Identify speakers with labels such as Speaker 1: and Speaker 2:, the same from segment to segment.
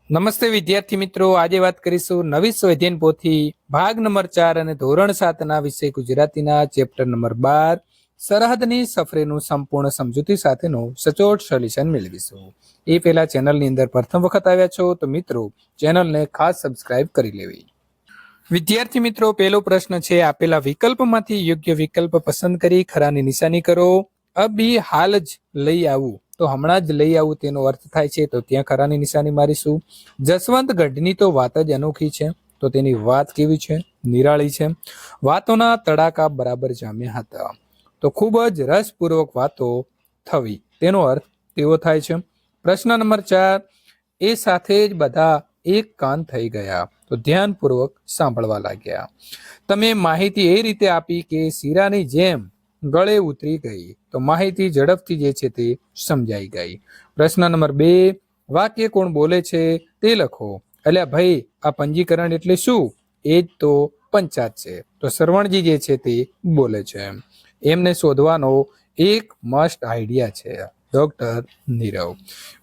Speaker 1: નમસ્તે વિદ્યાર્થી મિત્રો, આજે વાત કરીશું નવી સ્વાધ્યાયન પોથી ભાગ નંબર 4 અને ધોરણ 7 વિષય ગુજરાતીના ચેપ્ટર નંબર 12 સરહદની સફરેનું સંપૂર્ણ સમજૂતી સાથેનું સચોટ સોલ્યુશન મેળવીશું। એ પહેલા ચેનલની અંદર પ્રથમ વખત આવ્યા છો તો મિત્રો ચેનલને ખાસ સબસ્ક્રાઇબ કરી લેવી। વિદ્યાર્થી મિત્રો, પહેલો પ્રશ્ન છે, આપેલા વિકલ્પમાંથી યોગ્ય વિકલ્પ પસંદ કરી ખરાની નિશાની કરો। અભી હાલ જ લઈ આવું તો હમણાં જ લઈ આવું તેનો અર્થ થાય છે, તો ત્યાં ખરાની નિશાની મારીશું। જસવંતગઢની તો વાત જ અનોખી છે, તો તેની વાત કેવી છે? નિરાળી છે। વાતોના તડાકા બરાબર જામ્યા હતા, તો ખૂબ જ રસપૂર્વક વાતો થવી, તેનો અર્થ તેવો થાય છે। પ્રશ્ન નંબર 4, એ સાથે જ બધા એક કાન થઈ ગયા, તો ધ્યાનપૂર્વક સાંભળવા લાગ્યા। તમે માહિતી એ રીતે આપી કે શીરાની જેમ ગળે ઉતરી ગઈ, તો માહિતી ઝડપથી જે છે તે સમજાઈ ગઈ। પ્રશ્ન નંબર 2, વાક્ય કોણ બોલે છે તે લખો। અલ્યા ભાઈ, આ પંજીકરણ એટલે શું? એ જ તો પંચાત છે, તો સરવણજી જે છે તે બોલે છે। એમને શોધવાનો એક મસ્ત આઈડિયા છે, ડોક્ટર નીરવ।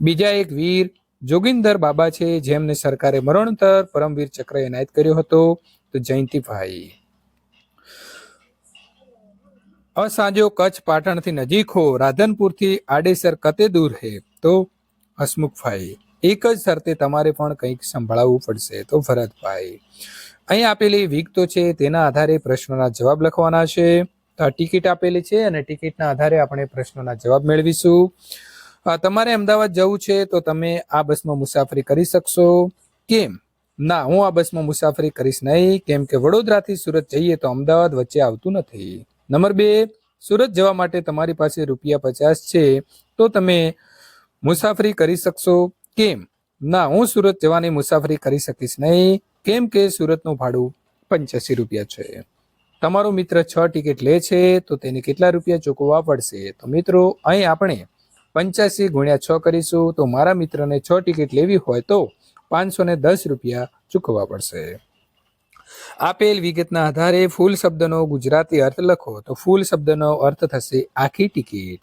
Speaker 1: બીજા એક વીર જોગિંદર બાબા છે, જેમને સરકારે મરણોત્તર પરમવીર ચક્ર એનાયત કર્યો હતો, તો જયંતિભાઈ। અસાંજો કચ્છ પાટણથી નજીક હો, રાધનપુરથી આડેસર કતે દૂર હે, તો હસમુખભાઈ। એક જ શરતે તમારે પણ કંઈક સંભળાવવું પડશે, તો ભરતભાઈ। અહીં આપેલી વિગતો છે તેના આધારે પ્રશ્નોના જવાબ લખવાના છે। તો ટિકિટ આપેલી છે અને ટિકિટના આધારે આપણે પ્રશ્નોના જવાબ મેળવીશું। તમારે અમદાવાદ જવું છે તો તમે આ બસમાં મુસાફરી કરી શકશો? કેમ? ના, હું આ બસમાં મુસાફરી કરીશ નહીં, કેમ કે વડોદરાથી સુરત જઈએ તો અમદાવાદ વચ્ચે આવતું નથી। નંબર 2, સુરત જવા માટે તમારી પાસે ₹50 છે, તો તમે મુસાફરી કરી શકશો? કેમ? ના, હું સુરત જવાની મુસાફરી કરી શકીશ નહીં, કેમ કે સુરતનું ભાડું ₹85 છે। તમારો મિત્ર 6 ટિકિટ લે છે, તો તેને કેટલા રૂપિયા ચૂકવવા પડશે? તો મિત્રો અહીં આપણે 85 × 6 કરીશું, તો મારા મિત્રને 6 ટિકિટ લેવી હોય તો ₹510 ચૂકવવા પડશે। આપેલ વિગતના આધારે ફૂલ શબ્દનો ગુજરાતી અર્થ લખો, તો ફૂલ શબ્દનો અર્થ થશે આખી ટિકિટ।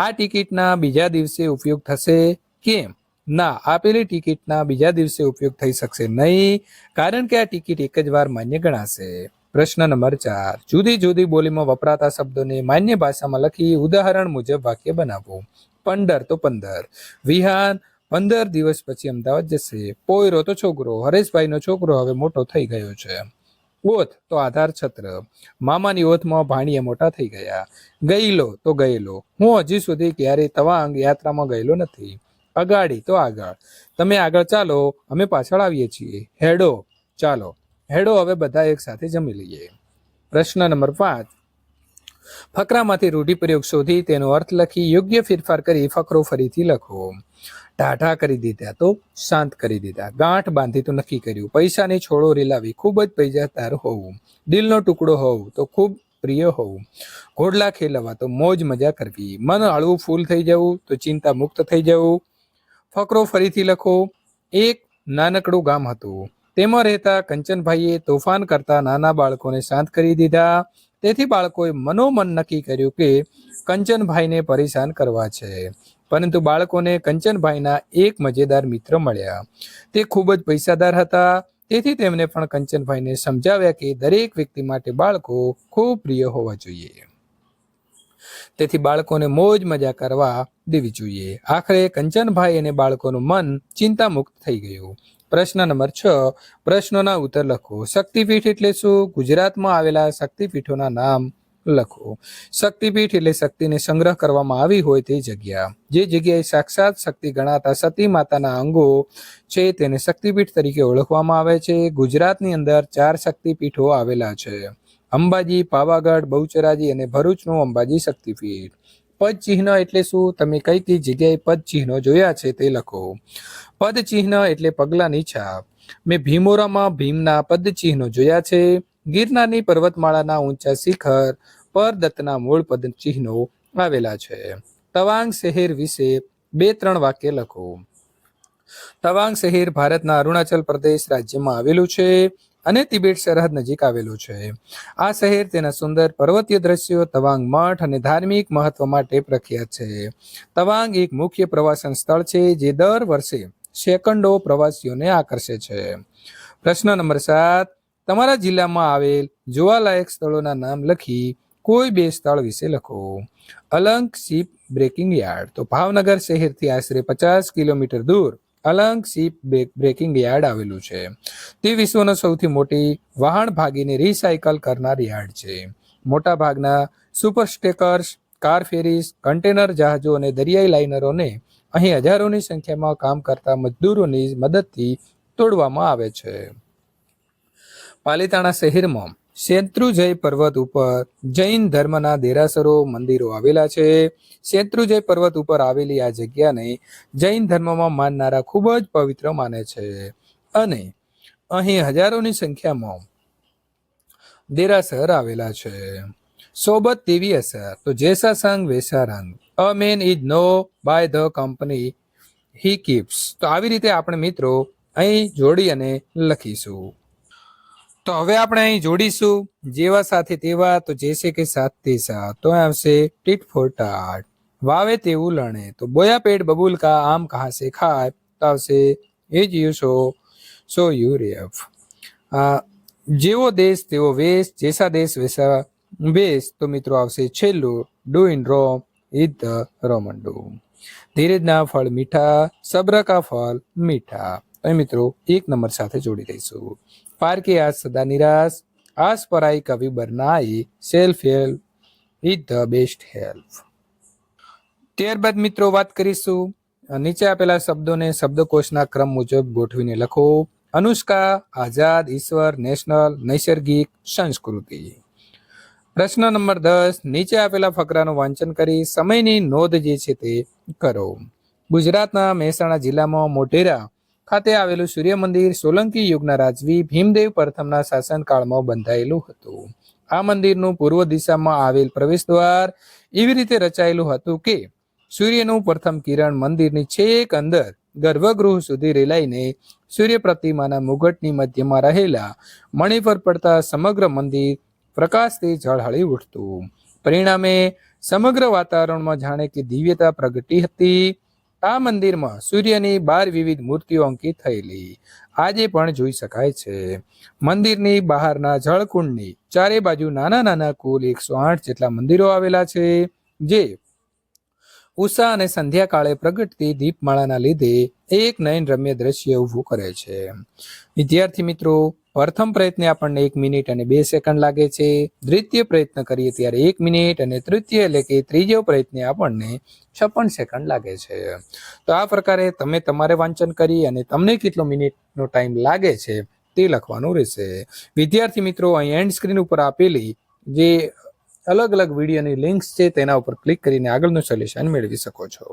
Speaker 1: આ ટિકિટના બીજા દિવસે ઉપયોગ થશે? કેમ? ના, આપેલી ટિકિટના બીજા દિવસે ઉપયોગ થઈ શકશે નહીં, કારણ કે આ ટિકિટ એક જ વાર માન્ય ગણાશે। પ્રશ્ન નંબર 4, જુદી જુદી બોલીમાં વપરાતા શબ્દોને માન્ય ભાષામાં લખી ઉદાહરણ મુજબ વાક્ય બનાવો। પંદર તો 15, વિહાન 15 દિવસ પછી અમદાવાદ જશે, પોયરો તો છોકરો, હરેશભાઈનો છોકરો હવે મોટો થઈ ગયો છે, ઓથ તો આધાર છત્ર, મામાની ઓથમાં ભાણિયા મોટા થઈ ગયા, ગયેલો તો ગયેલો, હું હજી સુધી ક્યારેય તવાંગ યાત્રામાં ગયેલો નથી, અગાડી તો આગળ, તમે આગળ ચાલો અમે પાછળ આવીએ છીએ, હેડો ચાલો, હેડો હવે બધા એક સાથે જમી લઈએ। પ્રશ્ન નંબર 5, ફકરામાંથી રૂઢિપ્રયોગ શોધી તેનો અર્થ લખી યોગ્ય ફેરફાર કરી ફકરો ફરીથી લખો। ટાઢા કરી દીધા તો શાંત કરી દીધા, ગાંઠ બાંધી તો નક્કી કર્યું, પૈસાની છોડો રેલાવી ખૂબ જ પૈસાદાર હોવું, દિલનો ટુકડો હોવું તો ખૂબ પ્રિય હોવું, ઘોડલા ખેલવા તો મોજ મજા કરવી, મન હળવું ફૂલ થઈ જવું તો ચિંતા મુક્ત થઈ જવું। ફકરો ફરીથી લખો। એક નાનકડું ગામ હતું, તેમાં રહેતા કંચનભાઈએ તોફાન કરતા નાના બાળકોને શાંત કરી દીધા, તેથી બાળકોએ મનોમન નક્કી કર્યું કે કંચનભાઈને પરેશાન કરવા છે, પરંતુ બાળકોને કંચનભાઈના એક મજેદાર મિત્ર મળ્યા, તે ખૂબ જ પૈસાદાર હતા, તેથી તેમણે પણ કંચનભાઈને સમજાવ્યા કે દરેક વ્યક્તિ માટે બાળકો ખૂબ પ્રિય હોવા જોઈએ, તેથી બાળકોને મોજ મજા કરવા દેવી જોઈએ। આખરે કંચનભાઈ અને બાળકોનું મન ચિંતા મુક્ત થઈ ગયું। પ્રશ્ન નંબર 6, પ્રશ્નોના ઉત્તર લખો। શક્તિપીઠ એટલે શું? ગુજરાતમાં આવેલા શક્તિપીઠોના નામ લખો। શક્તિપીઠ એટલે શક્તિને સંગ્રહ કરવામાં આવી હોય તે જગ્યા, જે જગ્યાએ સાક્ષાત શક્તિ ગણાતા સતી માતાના અંગો છે તેને શક્તિપીઠ તરીકે ઓળખવામાં આવે છે। ગુજરાતની અંદર 4 શક્તિપીઠો આવેલા છે, અંબાજી, પાવાગઢ, બહુચરાજી અને ભરૂચનું અંબાજી શક્તિપીઠ। પદ ચિહ્ન એટલે શું? તમે કઈ કઈ જગ્યાએ પદ ચિહ્નો જોયા છે તે લખો। પદ ચિહ્ન એટલે પગલાની છાપ, મેં ભીમોરામાં ભીમના પદ ચિહ્નો જોયા છે, ગિરનારની પર્વતમાળાના ઊંચા શિખર પર દત્તના મૂળ પદ ચિહ્નો આવેલા છે। તવાંગ શહેર વિશે 2-3 વાક્ય લખો। તવાંગ શહેર ભારતના અરુણાચલ પ્રદેશ રાજ્યમાં આવેલું છે અને તિબેટ સરહદ નજીક આવેલું છે। આ શહેર તેના સુંદર પર્વતીય દ્રશ્યો, તવાંગ મઠ અને ધાર્મિક મહત્વ માટે પ્રખ્યાત છે। તવાંગ એક મુખ્ય પ્રવાસન સ્થળ છે, જે દર વર્ષે સેકન્ડો પ્રવાસીઓને આકર્ષે છે. પ્રશ્ન નંબર 7, તમારા જિલ્લામાં આવેલ જોવાલાયક સ્થળોના નામ લખી કોઈ 2 સ્થળ વિશે લખો. Alang ship breaking yard. તો ભાવનગર શહેરથી આશરે 50 કિલોમીટર દૂર અલંગ શિપ બ્રેકિંગ યાર્ડ આવેલું છે. તે વિશ્વનો સૌથી મોટી વાહન ભાગીને રિસાયકલ કરનાર યાર્ડ છે. મોટા ભાગના સુપર સ્ટેકર્સ, કાર ફેરીસ, કન્ટેનર જહાજો અને દરિયાઈ લાઇનરોને અહીં હજારોની સંખ્યામાં કામ કરતા મજદૂરોની મદદથી તોડવામાં આવે છે. પાલિતાણા શહેરમાં શેત્રુંજય પર્વત ઉપર જૈન ધર્મના દેરાસરો, મંદિરો આવેલા છે. શેત્રુંજય પર્વત ઉપર આવેલી આ જગ્યાને જૈન ધર્મમાં માનનારા ખૂબ જ પવિત્ર માને છે અને અહીં હજારોની સંખ્યામાં દેરાસર આવેલા છે. સોબત દેવી અસર. તો જેસા સંગ વેસા રંગ. A man is known by the company he keeps. તો આવી રીતે આપણે મિત્રો અહીં જોડી અને લખીશું. તો હવે આપણે અહીં જોડીશું જેવા સાથે તેવા. તો જેસે કે સાથ તેસા. તો આવશે ટીટ ફોર ટાટ. વાવે તેવું લણે. તો બોયા પેટ બબુલ કા આમ કહા સે ખાય. તો આવશે એજ યુ સો યુ રેફ. જેવો દેશ તેવો વેશ, જેસા દેશ વેસા વેશ. તો મિત્રો આવશે છેલ્લું do in Rome is the Roman do. ધીરજના ફળ મીઠા, સબ્ર કા ફળ મીઠા. અહીં મિત્રો 1 નંબર સાથે જોડી દઈશું. પાર કે આજ સદા નિરાશ, આસ પરાઈ કવિ બરનાઈ, self help is the best help. ત્યારબાદ મિત્રો વાત કરીશું નીચે આપેલા શબ્દોને શબ્દકોશના ક્રમ મુજબ ગોઠવીને લખો. અનુષ્કા, આઝાદ, ઈશ્વર, નેશનલ, નૈસર્ગિક, સંસ્કૃતિ. પ્રશ્ન નંબર 10, નીચે આપેલા ફકરાનું વાંચન કરી સમયની નોંધ જે છે તે કરો. ગુજરાતના મહેસાણા જિલ્લામાં મોઢેરા ખાતે આવેલું સૂર્ય મંદિર સોલંકી યુગના રાજવી ભીમદેવ પ્રથમના શાસનકાળમાં બંધાયેલું હતું. આ મંદિરનું પૂર્વ દિશામાં આવેલ પ્રવેશદ્વાર એવી રીતે રચાયેલું હતું કે સૂર્યનું પ્રથમ કિરણ મંદિરની છેક અંદર ગર્ભગૃહ સુધી રેલાઈને સૂર્ય પ્રતિમાના મુગટની મધ્યમાં રહેલા મણિ પર પડતા સમગ્ર મંદિર પ્રકાશથી ઝળહળી ઉઠતું. પરિણામે સમગ્ર વાતાવરણમાં જાણે કે દિવ્યતા પ્રગટી હતી. આ મંદિરમાં સૂર્યની 12 વિવિધ મૂર્તિઓ અંકિત થયેલી આજે પણ જોઈ શકાય છે. મંદિરની બહારના જળકુંડની ચારે બાજુ નાના નાના કુલ 108 જેટલા મંદિરો આવેલા છે, જે ઉષા અને સંધ્યા કાળે પ્રગટતી દીપમાળાના લીધે એક નયનરમ્ય દ્રશ્ય ઊભું કરે છે. વિદ્યાર્થી મિત્રો, પ્રથમ પ્રયત્ને આપણને 1 મિનિટ અને 2 સેકન્ડ લાગે છે. દ્વિતીય પ્રયત્ન કરીએ ત્યારે 1 મિનિટ અને તૃતીય એટલે કે ત્રીજો પ્રયત્ને આપણને 56 સેકન્ડ લાગે છે. તો આ પ્રકારે તમે તમારે વાંચન કરી અને તમને કેટલો મિનિટનો ટાઈમ લાગે છે તે લખવાનું રહેશે. વિદ્યાર્થી મિત્રો, અહીં એન્ડ સ્ક્રીન ઉપર આપેલી જે અલગ અલગ વિડીયોની લિંક્સ છે તેના ઉપર ક્લિક કરીને આગળનું સોલ્યુશન મેળવી શકો છો.